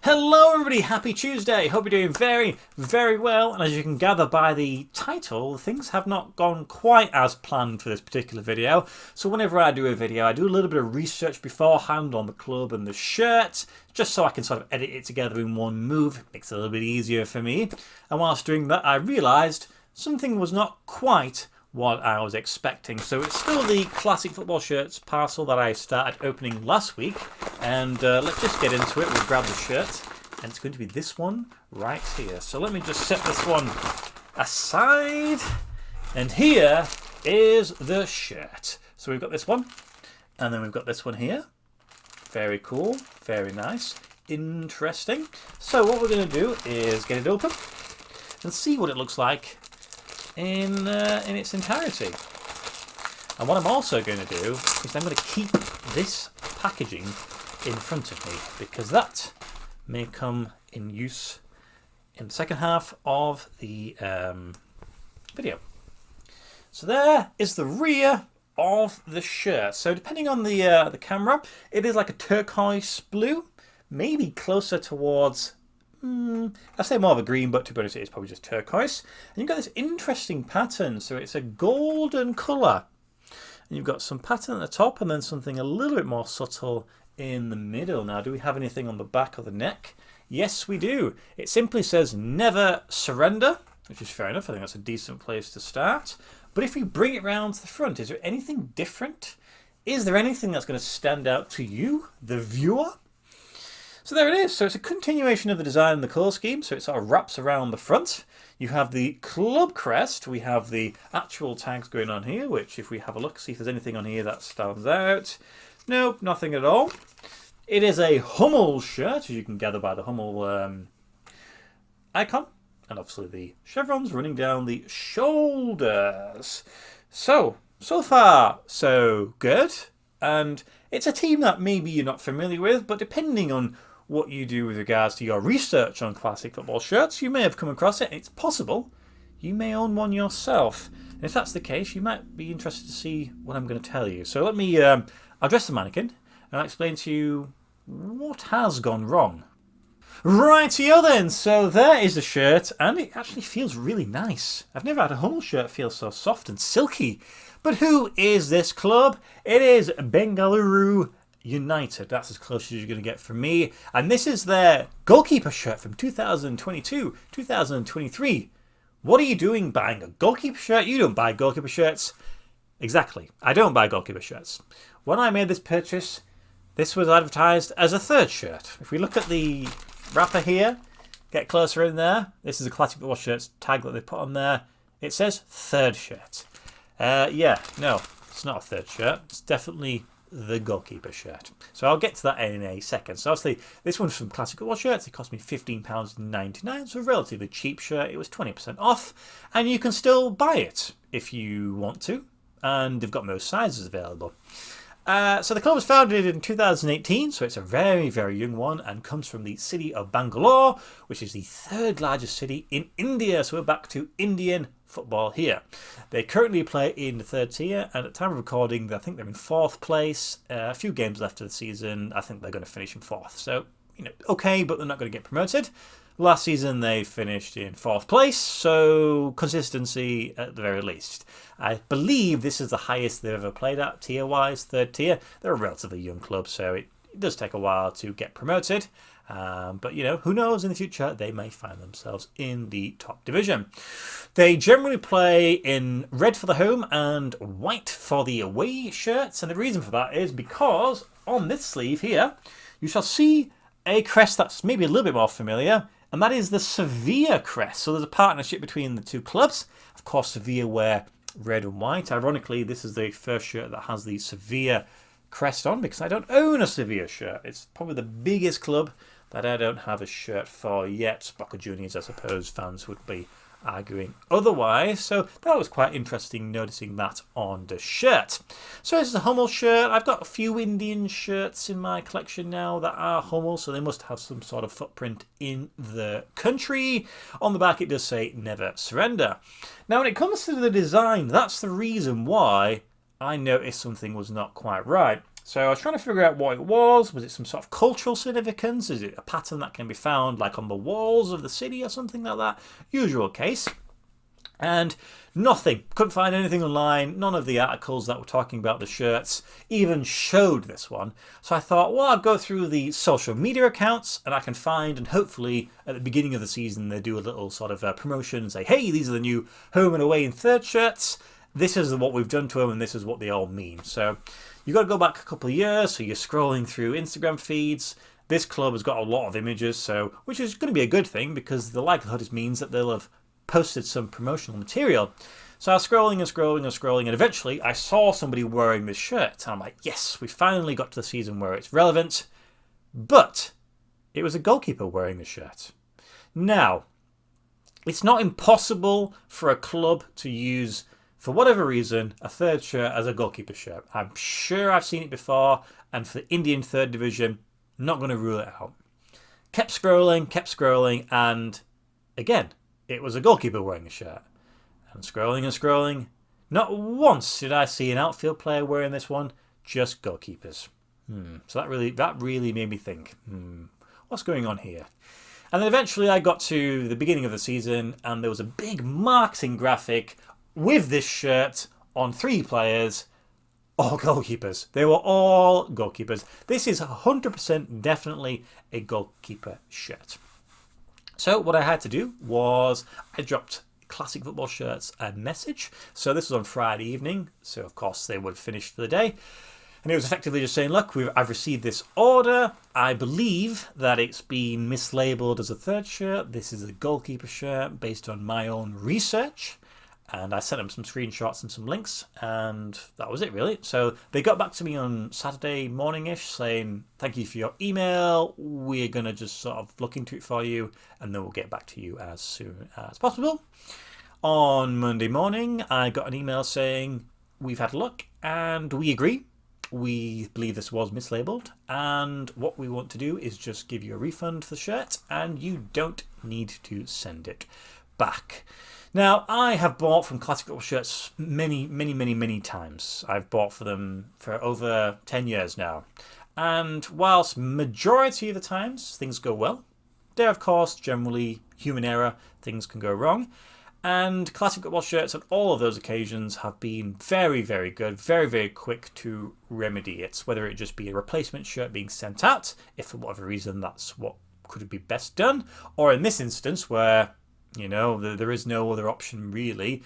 Hello everybody, happy Tuesday. Hope you're doing very well. And as you can gather by the title, things have not gone quite as planned for this particular video. So whenever I do a video, I do a little bit of research beforehand on the club and the shirt, just so I can sort of edit it together in one move. It makes it a little bit easier for me. And whilst doing that, I realised something was not quite what I was expecting. So it's still the classic football shirts parcel that I started opening last week. And let's just get into it. We'll grab the shirt. And it's going to be this one right here. So let me just set this one aside. And here is the shirt. So we've got this one. And then we've got this one here. Very cool. Very nice. Interesting. So what we're going to do is get it open and see what it looks like in its entirety. And what I'm also going to do is I'm going to keep this packaging in front of me, because that may come in use in the second half of the video. So there is the rear of the shirt. So depending on the camera, it is like a turquoise blue, maybe closer towards I say more of a green, but to be honest, it's probably just turquoise. And you've got this interesting pattern. So it's a golden colour. And you've got some pattern at the top and then something a little bit more subtle in the middle. Now, do we have anything on the back of the neck? Yes, we do. It simply says never surrender, which is fair enough. I think that's a decent place to start. But if we bring it round to the front, is there anything different? Is there anything that's going to stand out to you, the viewer? So there it is. So it's a continuation of the design and the colour scheme. So it sort of wraps around the front. You have the club crest. We have the actual tags going on here, which if we have a look, see if there's anything on here that stands out. Nope, nothing at all. It is a Hummel shirt, as you can gather by the Hummel icon. And obviously the chevrons running down the shoulders. So far, so good. And it's a team that maybe you're not familiar with, but depending on what you do with regards to your research on classic football shirts, you may have come across it. It's possible you may own one yourself. And if that's the case, you might be interested to see what I'm going to tell you. So let me I'll dress the mannequin and I'll explain to you what has gone wrong. Rightio then, so there is the shirt, and it actually feels really nice. I've never had a Hummel shirt feel so soft and silky. But who is this club? It is Bengaluru United. That's as close as you're going to get from me. And this is their goalkeeper shirt from 2022-2023. What are you doing buying a goalkeeper shirt? You don't buy goalkeeper shirts. Exactly. I don't buy goalkeeper shirts. When I made this purchase, this was advertised as a third shirt. If we look at the wrapper here, get closer in there. This is a classic football shirts tag that they put on there. It says third shirt. Yeah, no, it's not a third shirt. It's definitely the goalkeeper shirt. So I'll get to that in a second. So obviously, this one's from Classic Football Shirts. It cost me £15.99, so a relatively cheap shirt. It was 20% off, and you can still buy it if you want to. And they've got most sizes available. So the club was founded in 2018, so it's a very young one, and comes from the city of Bangalore, which is the third largest city in India. So we're back to Indian football here. They currently play in the third tier, and at the time of recording, I think they're in fourth place. A few games left of the season. I think they're going to finish in fourth. So, okay, but they're not going to get promoted. Last season, they finished in fourth place, so consistency at the very least. I believe this is the highest they've ever played at, tier-wise, third tier. They're a relatively young club, so it does take a while to get promoted. But, who knows, in the future, they may find themselves in the top division. They generally play in red for the home and white for the away shirts. And the reason for that is because on this sleeve here, you shall see a crest that's maybe a little bit more familiar. And that is the Sevilla crest. So there's a partnership between the two clubs. Of course, Sevilla wear red and white. Ironically, this is the first shirt that has the Sevilla crest on, because I don't own a Sevilla shirt. It's probably the biggest club that I don't have a shirt for yet. Boca Juniors, I suppose, fans would be arguing otherwise. So that was quite interesting noticing that on the shirt. So this is a Hummel shirt. I've got a few Indian shirts in my collection now that are Hummel, so they must have some sort of footprint in the country. On the back it does say never surrender. Now when it comes to the design, that's the reason why I noticed something was not quite right. So I was trying to figure out what it was. Was it some sort of cultural significance? Is it a pattern that can be found like on the walls of the city or something like that? Usual case. And nothing. Couldn't find anything online. None of the articles that were talking about the shirts even showed this one. So I thought, well, I'll go through the social media accounts and I can find, and hopefully at the beginning of the season they do a little sort of promotion and say, hey, these are the new home and away and third shirts. This is what we've done to them and this is what they all mean. So you've got to go back a couple of years. So you're scrolling through Instagram feeds. This club has got a lot of images, so which is going to be a good thing because the likelihood means that they'll have posted some promotional material. So I was scrolling and scrolling and scrolling, and eventually I saw somebody wearing this shirt. And I'm like, yes, we finally got to the season where it's relevant. But it was a goalkeeper wearing the shirt. Now, it's not impossible for a club to use, for whatever reason, a third shirt as a goalkeeper shirt. I'm sure I've seen it before, and for the Indian third division, not going to rule it out. Kept scrolling, and again, it was a goalkeeper wearing a shirt. And scrolling. Not once did I see an outfield player wearing this one, just goalkeepers. So that really made me think, what's going on here? And then eventually I got to the beginning of the season and there was a big marketing graphic with this shirt on 3 players, all goalkeepers. They were all goalkeepers. This is 100% definitely a goalkeeper shirt. So what I had to do was I dropped Classic Football Shirts a message. So this was on Friday evening. So of course they would finish for the day. And it was effectively just saying, look, I've received this order. I believe that it's been mislabeled as a third shirt. This is a goalkeeper shirt based on my own research. And I sent them some screenshots and some links, and that was it really. So they got back to me on Saturday morning-ish saying, thank you for your email. We're going to just sort of look into it for you, and then we'll get back to you as soon as possible. On Monday morning, I got an email saying, we've had a look, and we agree. We believe this was mislabeled, and what we want to do is just give you a refund for the shirt, and you don't need to send it back. Now, I have bought from Classic Football Shirts many times. I've bought for them for over 10 years now. And whilst majority of the times things go well, there of course generally human error, things can go wrong. And Classic Football Shirts on all of those occasions have been very good, very quick to remedy it. Whether it just be a replacement shirt being sent out, if for whatever reason that's what could be best done, or in this instance where there is no other option really,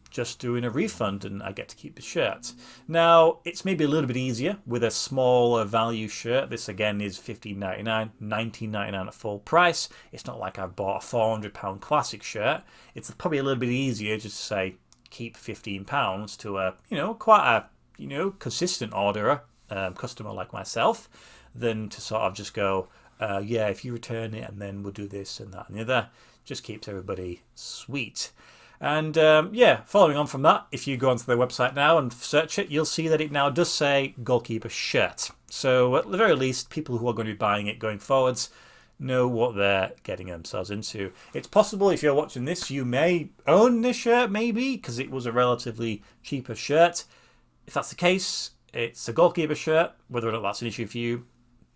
just doing a refund and I get to keep the shirt. Now, it's maybe a little bit easier with a smaller value shirt. This again is $15.99, $19.99 at full price. It's not like I've bought a £400 classic shirt. It's probably a little bit easier just to say keep £15 to a quite a consistent orderer, customer like myself, than to sort of just go, yeah, if you return it and then we'll do this and that and the other. Just keeps everybody sweet. And following on from that, if you go onto their website now and search it, you'll see that it now does say goalkeeper shirt. So at the very least, people who are going to be buying it going forwards know what they're getting themselves into. It's possible if you're watching this, you may own this shirt maybe, because it was a relatively cheaper shirt. If that's the case, it's a goalkeeper shirt. Whether or not that's an issue for you,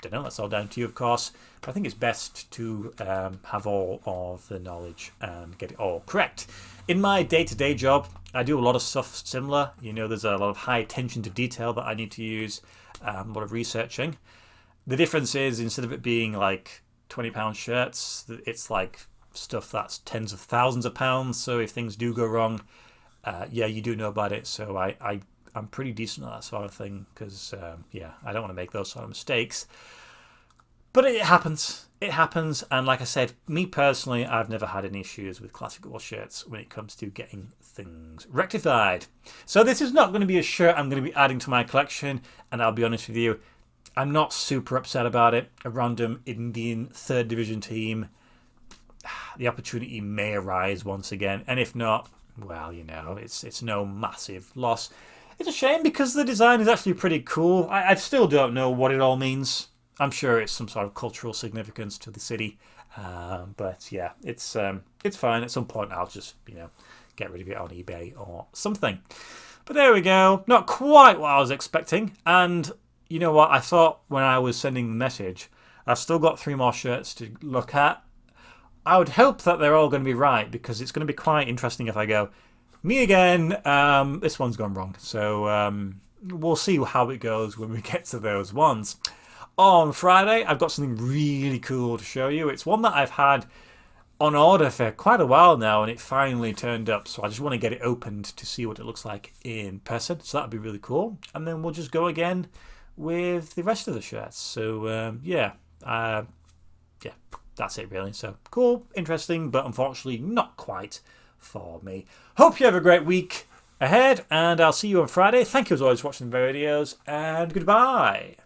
don't know, that's all down to you of course, but I think it's best to have all of the knowledge and get it all correct. In my day-to-day job, I do a lot of stuff similar. There's a lot of high attention to detail that I need to use, a lot of researching. The difference is, instead of it being like £20 shirts, it's like stuff that's tens of thousands of pounds, so if things do go wrong, you do know about it. So I'm pretty decent at that sort of thing because, I don't want to make those sort of mistakes. But it happens. It happens. And like I said, me personally, I've never had any issues with Classic Football Shirts when it comes to getting things rectified. So this is not going to be a shirt I'm going to be adding to my collection. And I'll be honest with you, I'm not super upset about it. A random Indian third division team. The opportunity may arise once again. And if not, well, it's no massive loss. It's a shame because the design is actually pretty cool. I still don't know what it all means. I'm sure it's some sort of cultural significance to the city. But yeah, it's fine. At some point I'll just, get rid of it on eBay or something. But there we go. Not quite what I was expecting. And you know what? I thought when I was sending the message, I've still got 3 more shirts to look at. I would hope that they're all going to be right, because it's going to be quite interesting if I go, me again, this one's gone wrong. So we'll see how it goes when we get to those ones. On Friday, I've got something really cool to show you. It's one that I've had on order for quite a while now, and it finally turned up. So I just want to get it opened to see what it looks like in person. So that'd be really cool. And then we'll just go again with the rest of the shirts. So yeah, that's it really. So cool, interesting, but unfortunately not quite for me. Hope you have a great week ahead, and I'll see you on Friday. Thank you as always for watching the videos, and goodbye.